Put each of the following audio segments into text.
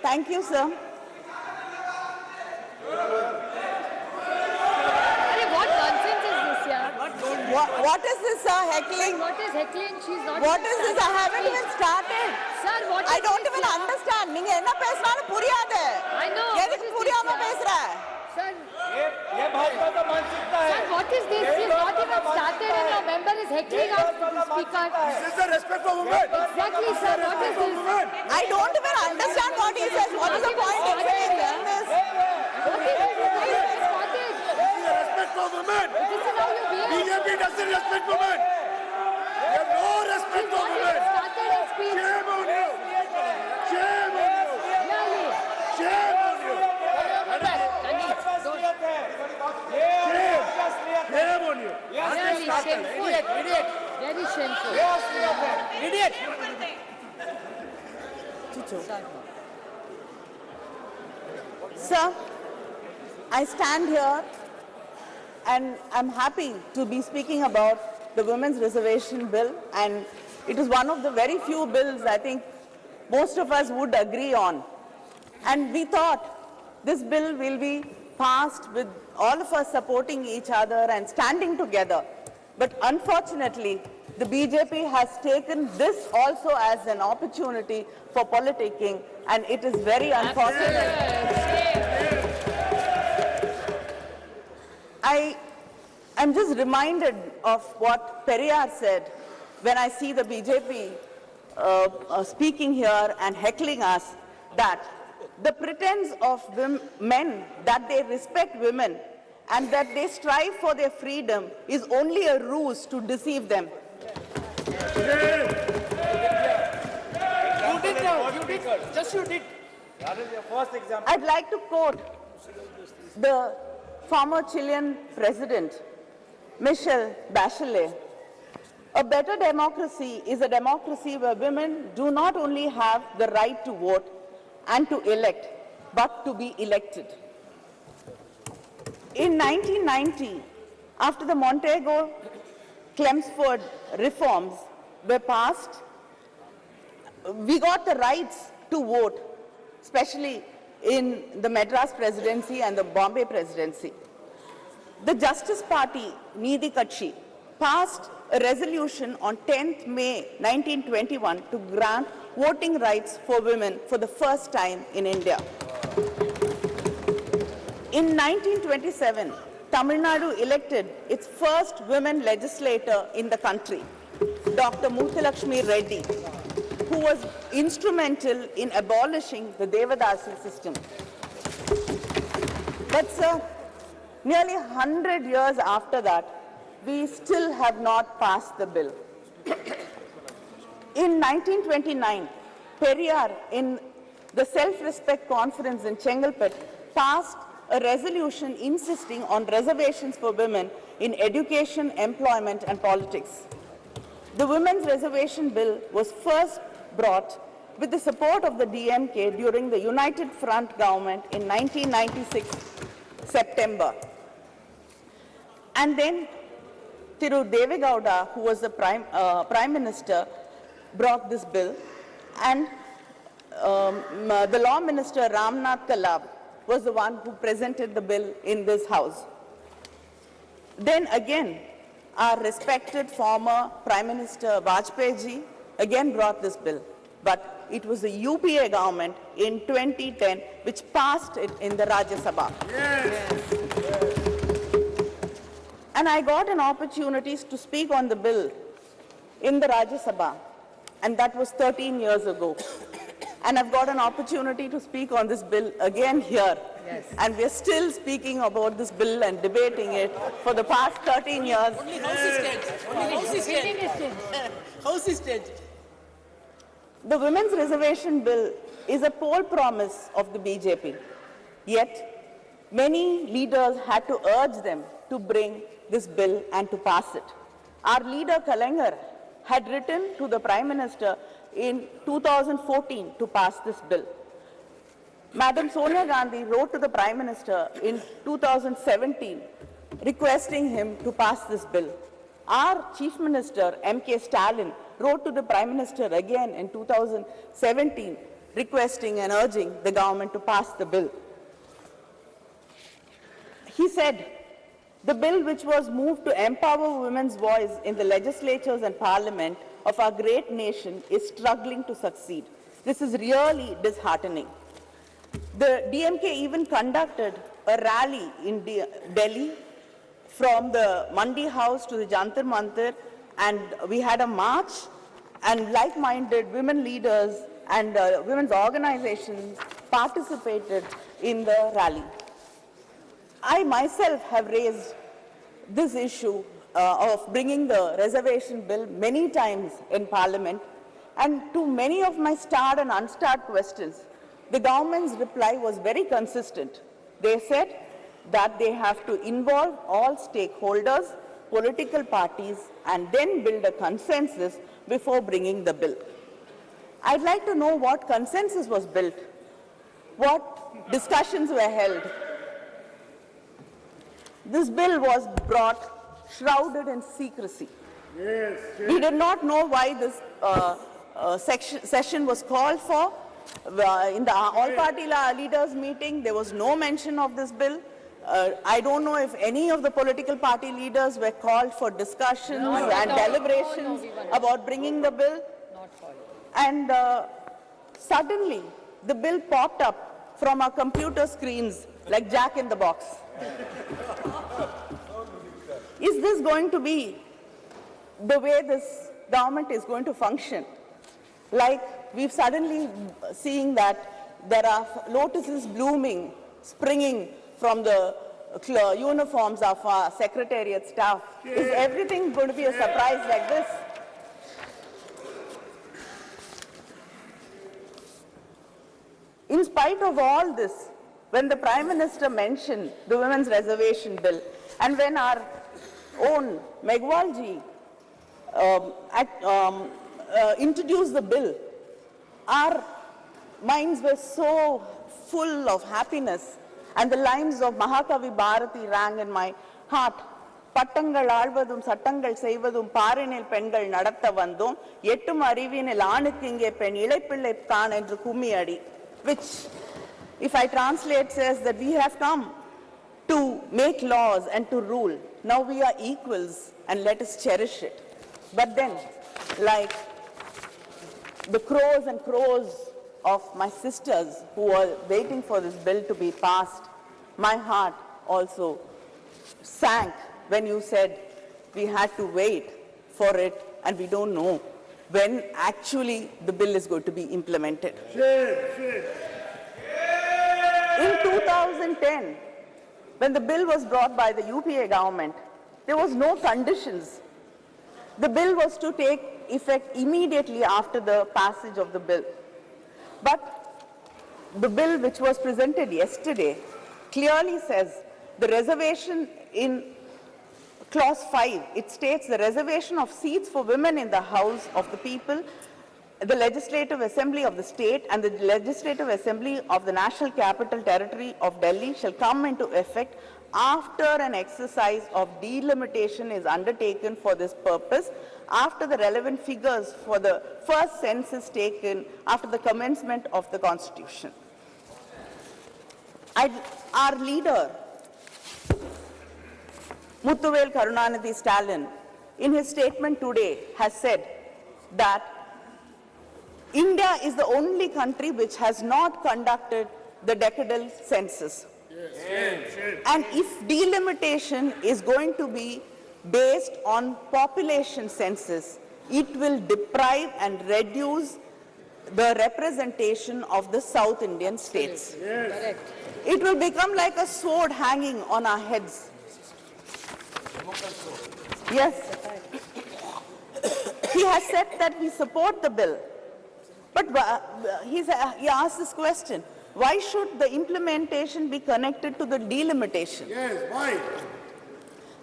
Thank you, sir. What nonsense is this, yeah? What is this, sir? Heckling? What is heckling? She's not. What is this? I haven't even started. Sir, what is I don't this, even yeah? understand. நீங்க என்ன பேசுறான்னு புரியாது. I know. எதுக்கு புரியாம பேசுற? Sir, ये भाजपा का मानसिकता है. sir, what is this? She's not even started and your member is heckling us to the speaker. This is the respect for women. Exactly, sir. What is this? I don't even understand what he says. What is the point in saying this? What is this? What is this? What is this? This is the respect for women. This is how you behave. BJP doesn't respect women. They have no respect She's for not even women. started her speech. Shame on you. Shame on you. Really? Shame on you. Shame on you. Really shameful. Very shameful. Idiot. Sir, I stand here and I'm happy to be speaking about the Women's Reservation Bill, and it is one of the very few bills I think most of us would agree on. And we thought this bill will be passed with all of us supporting each other and standing together. But unfortunately, the BJP has taken this also as an opportunity for politicking, and it is very unfortunate. I'm just reminded of what Periyar said when I see the BJP speaking here and heckling us, that the pretense of men that they respect women and that they strive for their freedom is only a ruse to deceive them. You did. Just you did. That is your first example. I'd like to quote the former Chilean president, Michelle Bachelet. A better democracy is a democracy where women do not only have the right to vote and to elect, but to be elected. In 1990, after the Montego-Chelmsford reforms were passed, we got the rights to vote, especially in the Madras presidency and the Bombay presidency. The Justice Party, Needhi Katchi, passed a resolution on 10th May 1921 to grant voting rights for women for the first time in India. In 1927, Tamil Nadu elected its first women legislator in the country, Dr. Muthulakshmi Reddy, who was instrumental in abolishing the Devadasi system. But sir, nearly 100 years after that, we still have not passed the bill. In 1929, Periyar, in the Self-Respect Conference in Chengalpet, passed a resolution insisting on reservations for women in education, employment, and politics. The Women's Reservation Bill was first brought with the support of the DMK during the United Front government in 1996 September. And then Thiru Devegowda, who was the Prime Minister, brought this bill, and the Law Minister Ramnath Kalab was the one who presented the bill in this house. Then again, our respected former Prime Minister Vajpayee ji again brought this bill, but it was the UPA government in 2010 which passed it in the Rajya Sabha. Yes. And I got an opportunity to speak on the bill in the Rajya Sabha, and that was 13 years ago. And I've got an opportunity to speak on this bill again here. Yes. And we're still speaking about this bill and debating it for the past 13 years. Only house is dead. Only house is dead. House is dead. The Women's Reservation Bill is a poll promise of the BJP. Yet, many leaders had to urge them to bring this bill and to pass it. Our leader Kalangar had written to the Prime Minister in 2014 to pass this bill. Madam Sonia Gandhi wrote to the Prime Minister in 2017 requesting him to pass this bill. Our Chief Minister M.K. Stalin wrote to the Prime Minister again in 2017 requesting and urging the government to pass the bill. He said, the bill which was moved to empower women's voice in the legislatures and parliament of our great nation is struggling to succeed. This is really disheartening. The DMK even conducted a rally in Delhi from the Mandi House to the Jantar Mantar, and we had a march, and like-minded women leaders and women's organizations participated in the rally. I myself have raised this issue of bringing the reservation bill many times in Parliament, and to many of my starred and unstarred questions, the government's reply was very consistent. They said that they have to involve all stakeholders, political parties, and then build a consensus before bringing the bill. I'd like to know what consensus was built, what discussions were held. This bill was brought shrouded in secrecy. Yes, yes. We did not know why this session was called for. In the all-party leaders meeting, there was no mention of this bill. I don't know if any of the political party leaders were called for discussions and deliberations about bringing the bill. And suddenly, the bill popped up from our computer screens like Jack in the Box. Is this going to be the way this government is going to function? Like we've suddenly seeing that there are lotuses blooming, springing from the uniforms of our secretariat staff. Is everything going to be a surprise like this? In spite of all this, when the Prime Minister mentioned the Women's Reservation Bill, and when our own Megwalji introduced the bill, our minds were so full of happiness, and the lines of Mahakavi Bharati rang in my heart. பட்டங்கள் ஆழ்வதும் சட்டங்கள் செய்வதும் பாரினில் பெண்கள் நடத்த வந்தோம் எட்டும் அறிவினில் ஆணுக்கு இங்கே பெண் இளைப்பிள்ளை தான் என்று கும்மி அடி, which if I translate says that we have come to make laws and to rule. Now we are equals and let us cherish it. But then, like the crows and crows of my sisters who were waiting for this bill to be passed, my heart also sank when you said we had to wait for it and we don't know when actually the bill is going to be implemented. In 2010, when the bill was brought by the UPA government, there was no conditions. The bill was to take effect immediately after the passage of the bill. But the bill which was presented yesterday clearly says the reservation in Clause 5, it states the reservation of seats for women in the House of the People, the Legislative Assembly of the State and the Legislative Assembly of the National Capital Territory of Delhi shall come into effect after an exercise of delimitation is undertaken for this purpose, after the relevant figures for the first census taken after the commencement of the Constitution. Our leader, Muthuvel Karunanidhi Stalin, in his statement today has said that India is the only country which has not conducted the decadal census. And if delimitation is going to be based on population census, it will deprive and reduce the representation of the South Indian states. It will become like a sword hanging on our heads. Yes. He has said that we support the bill. But he asked this question, why should the implementation be connected to the delimitation? Yes, why?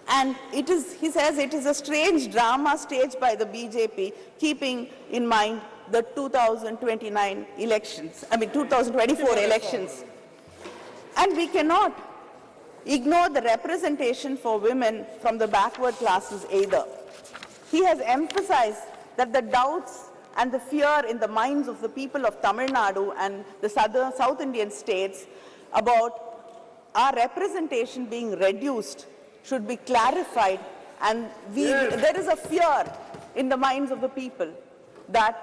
And it is, he says, it is a strange drama staged by the BJP, keeping in mind the 2029 elections, 2024 elections. And we cannot ignore the representation for women from the backward classes either. He has emphasized that the doubts and the fear in the minds of the people of Tamil Nadu and the South Indian states about our representation being reduced should be clarified, and there is a fear in the minds of the people that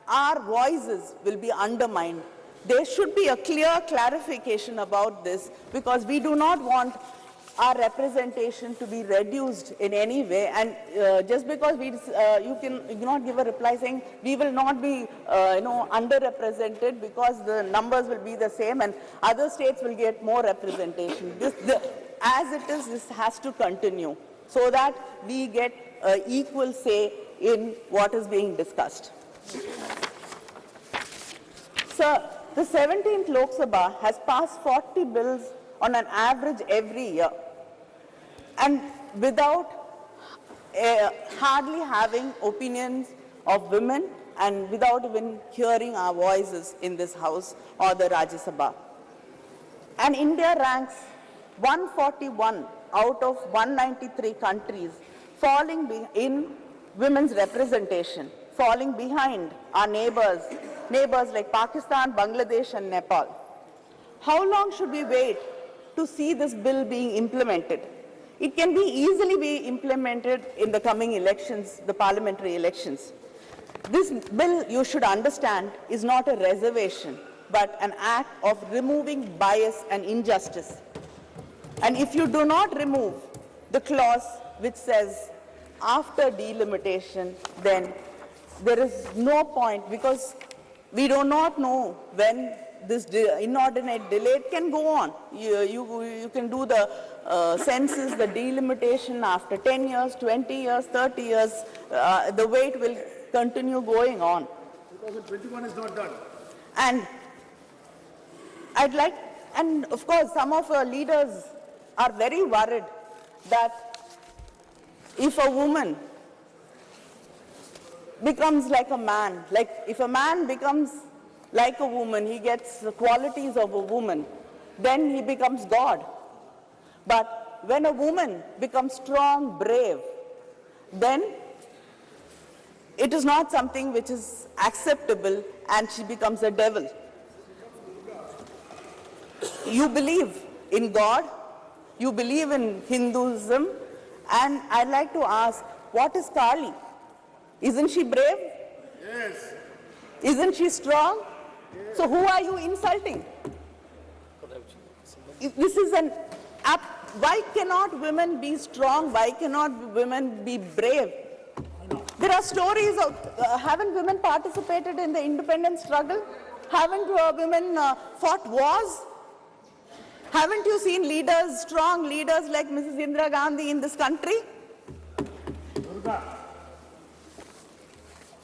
our voices will be undermined. There should be a clear clarification about this, because we do not want our representation to be reduced in any way. And just because you cannot give a reply saying we will not be underrepresented because the numbers will be the same and other states will get more representation. As it is, this has to continue so that we get equal say in what is being discussed. Sir, the 17th Lok Sabha has passed 40 bills on an average every year, and without hardly having opinions of women and without even hearing our voices in this House or the Rajya Sabha. And India ranks 141 out of 193 countries, falling in women's representation, falling behind our neighbors like Pakistan, Bangladesh and Nepal. How long should we wait to see this bill being implemented? It can easily be implemented in the coming elections, the parliamentary elections. This bill, you should understand, is not a reservation, but an act of removing bias and injustice. And if you do not remove the clause which says after delimitation, then there is no point, because we do not know when this inordinate delay can go on. You can do the census, the delimitation after 10 years, 20 years, 30 years. The wait will continue going on. 2021 is not done. And and of course, some of our leaders are very worried that if a woman becomes like a man, like if a man becomes like a woman, he gets the qualities of a woman, then he becomes God. But when a woman becomes strong, brave, then it is not something which is acceptable and she becomes a devil. You believe in God, you believe in Hinduism, and I'd like to ask, what is Kali? Isn't she brave? Yes. Isn't she strong? Yes. So who are you insulting? If this is why cannot women be strong? Why cannot women be brave? There are stories of, haven't women participated in the independence struggle? Haven't women fought wars? Haven't you seen leaders, strong leaders like Mrs. Indira Gandhi in this country?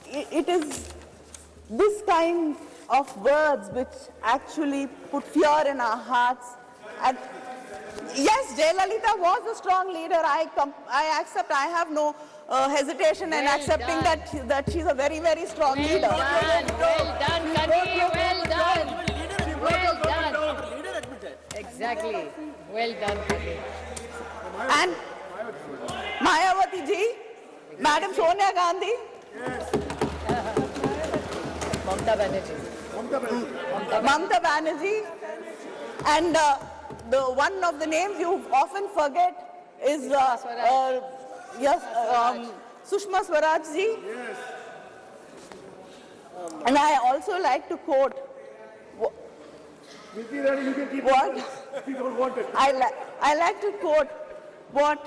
It is this kind of words which actually put fear in our hearts. And yes, Jayalalitha was a strong leader. I accept. I have no hesitation in accepting that she's a very, very strong leader. Well done, Kani, well done. Well done. Leader admitted. Exactly. Well done, Kani. And Mayawati ji, Madam Sonia Gandhi. Mamta Banerjee. Mamta Banerjee. And the one of the names you often forget is Sushma Swaraj ji. Yes. And I also like to quote You can keep what if you don't want it. I like to quote what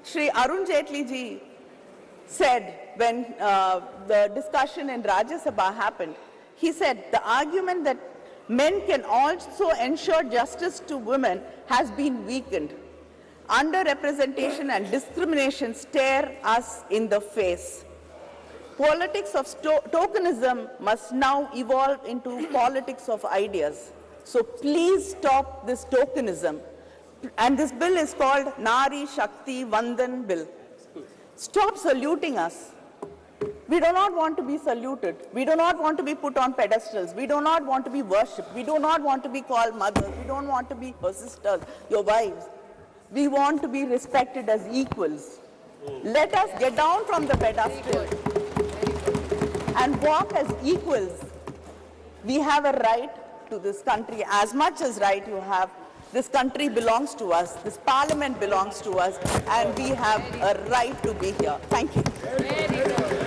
Shri Arun Jaitley ji said when the discussion in Rajya Sabha happened. He said, the argument that men can also ensure justice to women has been weakened. Underrepresentation and discrimination stare us in the face. Politics of tokenism must now evolve into politics of ideas. So please stop this tokenism. And this bill is called Nari Shakti Vandan Bill. Stop saluting us. We do not want to be saluted. We do not want to be put on pedestals. We do not want to be worshipped. We do not want to be called mothers. We don't want to be your sisters, your wives. We want to be respected as equals. Let us get down from the pedestal. Very good. and walk as equals. We have a right to this country as much as right you have. This country belongs to us, this parliament belongs to us, and we have a right to be here. Thank you. Very good.